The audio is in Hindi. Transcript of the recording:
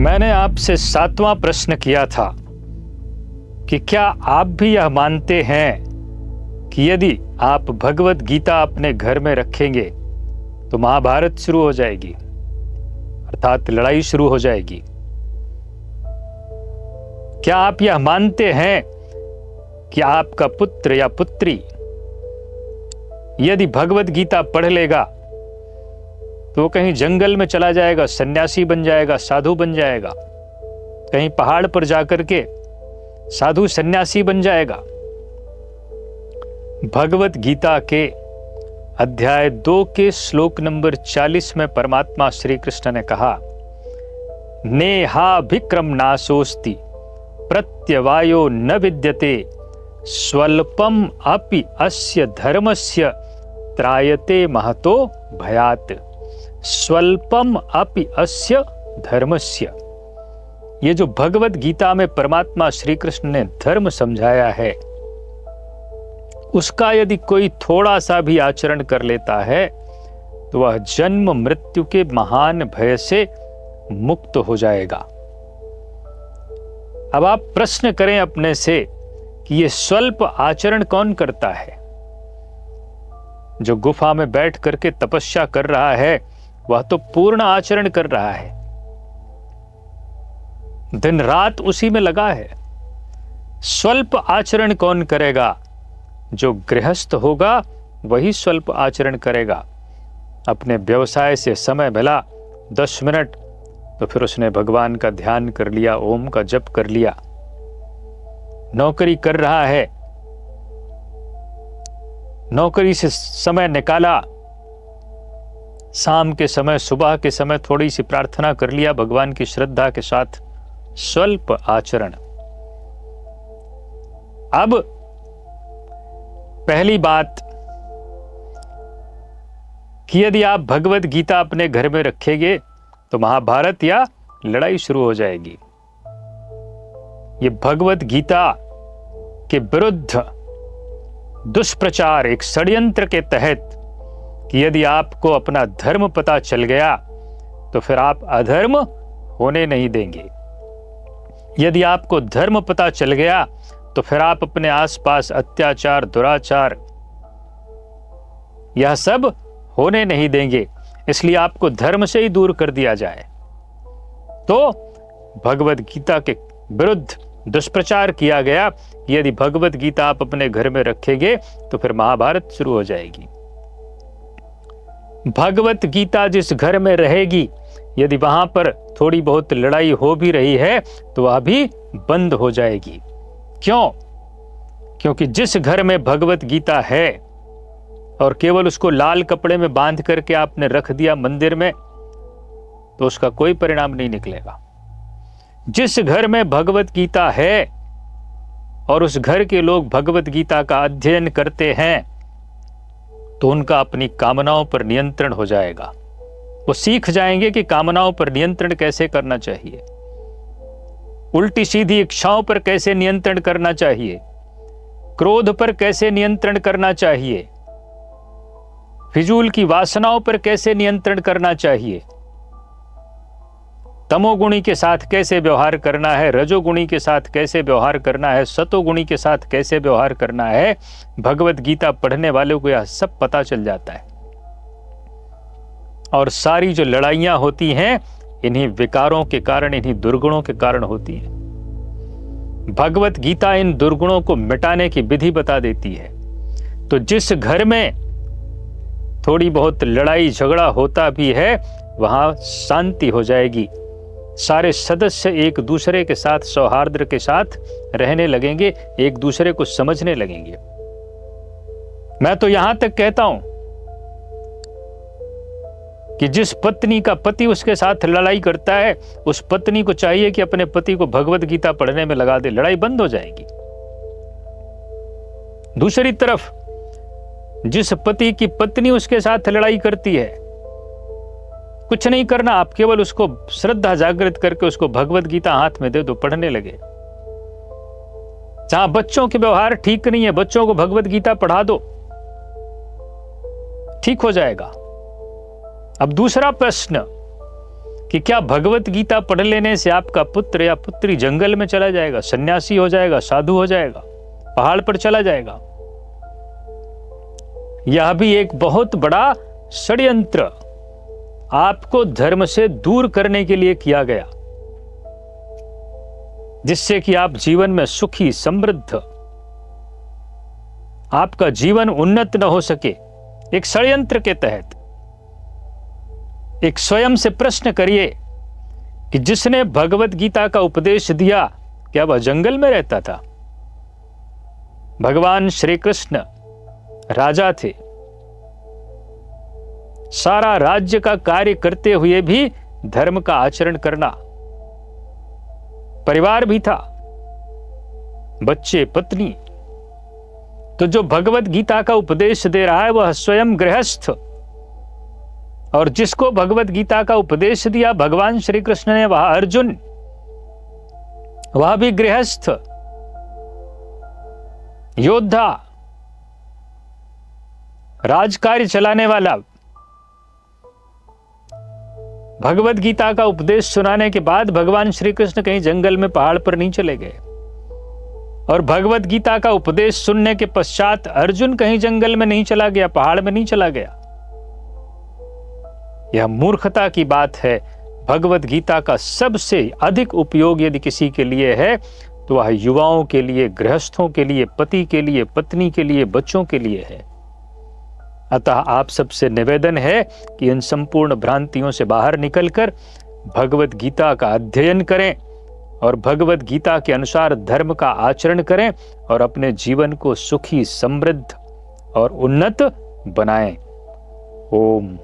मैंने आपसे 7वां प्रश्न किया था कि क्या आप भी यह मानते हैं कि यदि आप भगवत गीता अपने घर में रखेंगे तो महाभारत शुरू हो जाएगी, अर्थात लड़ाई शुरू हो जाएगी। क्या आप यह मानते हैं कि आपका पुत्र या पुत्री यदि भगवत गीता पढ़ लेगा तो कहीं जंगल में चला जाएगा, सन्यासी बन जाएगा, साधु बन जाएगा, कहीं पहाड़ पर जाकर के साधु सन्यासी बन जाएगा। भगवत गीता के अध्याय 2 के श्लोक नंबर 40 में परमात्मा श्री कृष्ण ने कहा, नेहाभिक्रम नाशोस्ति प्रत्यवायो न विद्यते स्वल्पम अपि अस्य धर्मस्य त्रायते महतो भयात्। स्वल्पम अपि अस्य धर्मस्य, ये जो भगवत गीता में परमात्मा श्री कृष्ण ने धर्म समझाया है, उसका यदि कोई थोड़ा सा भी आचरण कर लेता है तो वह जन्म मृत्यु के महान भय से मुक्त हो जाएगा। अब आप प्रश्न करें अपने से कि यह स्वल्प आचरण कौन करता है? जो गुफा में बैठ करके तपस्या कर रहा है वह तो पूर्ण आचरण कर रहा है, दिन रात उसी में लगा है। स्वल्प आचरण कौन करेगा? जो गृहस्थ होगा वही स्वल्प आचरण करेगा। अपने व्यवसाय से समय मिला 10 मिनट तो फिर उसने भगवान का ध्यान कर लिया, ओम का जप कर लिया। नौकरी कर रहा है, नौकरी से समय निकाला, शाम के समय, सुबह के समय थोड़ी सी प्रार्थना कर लिया भगवान की श्रद्धा के साथ। स्वल्प आचरण। अब पहली बात कि यदि आप भगवत गीता अपने घर में रखेंगे तो महाभारत या लड़ाई शुरू हो जाएगी। ये भगवत गीता के विरुद्ध दुष्प्रचार, एक षड्यंत्र के तहत कि यदि आपको अपना धर्म पता चल गया तो फिर आप अधर्म होने नहीं देंगे। यदि आपको धर्म पता चल गया तो फिर आप अपने आसपास अत्याचार, दुराचार, यह सब होने नहीं देंगे। इसलिए आपको धर्म से ही दूर कर दिया जाए। तो भगवत गीता के विरुद्ध दुष्प्रचार किया गया कि यदि भगवत गीता आप अपने घर में रखेंगे तो फिर महाभारत शुरू हो जाएगी। भगवत गीता जिस घर में रहेगी, यदि वहां पर थोड़ी बहुत लड़ाई हो भी रही है तो वह भी बंद हो जाएगी। क्यों? क्योंकि जिस घर में भगवत गीता है और केवल उसको लाल कपड़े में बांध करके आपने रख दिया मंदिर में तो उसका कोई परिणाम नहीं निकलेगा। जिस घर में भगवत गीता है और उस घर के लोग भगवत गीता का अध्ययन करते हैं तो उनका अपनी कामनाओं पर नियंत्रण हो जाएगा। वो सीख जाएंगे कि कामनाओं पर नियंत्रण कैसे करना चाहिए, उल्टी सीधी इच्छाओं पर कैसे नियंत्रण करना चाहिए, क्रोध पर कैसे नियंत्रण करना चाहिए, फिजूल की वासनाओं पर कैसे नियंत्रण करना चाहिए, तमोगुणी के साथ कैसे व्यवहार करना है, रजोगुणी के साथ कैसे व्यवहार करना है, सतोगुणी के साथ कैसे व्यवहार करना है। भगवत गीता पढ़ने वालों को यह सब पता चल जाता है। और सारी जो लड़ाइयां होती हैं इन्हीं विकारों के कारण, इन्हीं दुर्गुणों के कारण होती हैं। भगवत गीता इन दुर्गुणों को मिटाने की विधि बता देती है। तो जिस घर में थोड़ी बहुत लड़ाई झगड़ा होता भी है वहां शांति हो जाएगी। सारे सदस्य एक दूसरे के साथ सौहार्द के साथ रहने लगेंगे, एक दूसरे को समझने लगेंगे। मैं तो यहां तक कहता हूं कि जिस पत्नी का पति उसके साथ लड़ाई करता है उस पत्नी को चाहिए कि अपने पति को भगवत गीता पढ़ने में लगा दे, लड़ाई बंद हो जाएगी। दूसरी तरफ जिस पति की पत्नी उसके साथ लड़ाई करती है, कुछ नहीं करना, आप केवल उसको श्रद्धा जागृत करके उसको भगवत गीता हाथ में दे दो, पढ़ने लगे। जहां बच्चों के व्यवहार ठीक नहीं है, बच्चों को भगवत गीता पढ़ा दो, ठीक हो जाएगा। अब दूसरा प्रश्न कि क्या भगवत गीता पढ़ लेने से आपका पुत्र या पुत्री जंगल में चला जाएगा, सन्यासी हो जाएगा, साधु हो जाएगा, पहाड़ पर चला जाएगा? यह भी एक बहुत बड़ा षड्यंत्र आपको धर्म से दूर करने के लिए किया गया, जिससे कि आप जीवन में सुखी समृद्ध, आपका जीवन उन्नत न हो सके। एक षड्यंत्र के तहत एक स्वयं से प्रश्न करिए कि जिसने भगवत गीता का उपदेश दिया, क्या वह जंगल में रहता था? भगवान श्री कृष्ण राजा थे, सारा राज्य का कार्य करते हुए भी धर्म का आचरण करना, परिवार भी था, बच्चे, पत्नी। तो जो भगवत गीता का उपदेश दे रहा है वह स्वयं गृहस्थ, और जिसको भगवत गीता का उपदेश दिया भगवान श्री कृष्ण ने, वह अर्जुन, वह भी गृहस्थ योद्धा, राजकार्य चलाने वाला। भगवत गीता का उपदेश सुनाने के बाद भगवान श्री कृष्ण कहीं जंगल में, पहाड़ पर नहीं चले गए, और भगवत गीता का उपदेश सुनने के पश्चात अर्जुन कहीं जंगल में नहीं चला गया, पहाड़ में नहीं चला गया। यह मूर्खता की बात है। भगवत गीता का सबसे अधिक उपयोग यदि किसी के लिए है तो वह युवाओं के लिए, गृहस्थों के लिए, पति के लिए, पत्नी के लिए, बच्चों के लिए है। अतः आप सबसे निवेदन है कि इन संपूर्ण भ्रांतियों से बाहर निकलकर भगवत गीता का अध्ययन करें और भगवत गीता के अनुसार धर्म का आचरण करें और अपने जीवन को सुखी, समृद्ध और उन्नत बनाएं। ओम।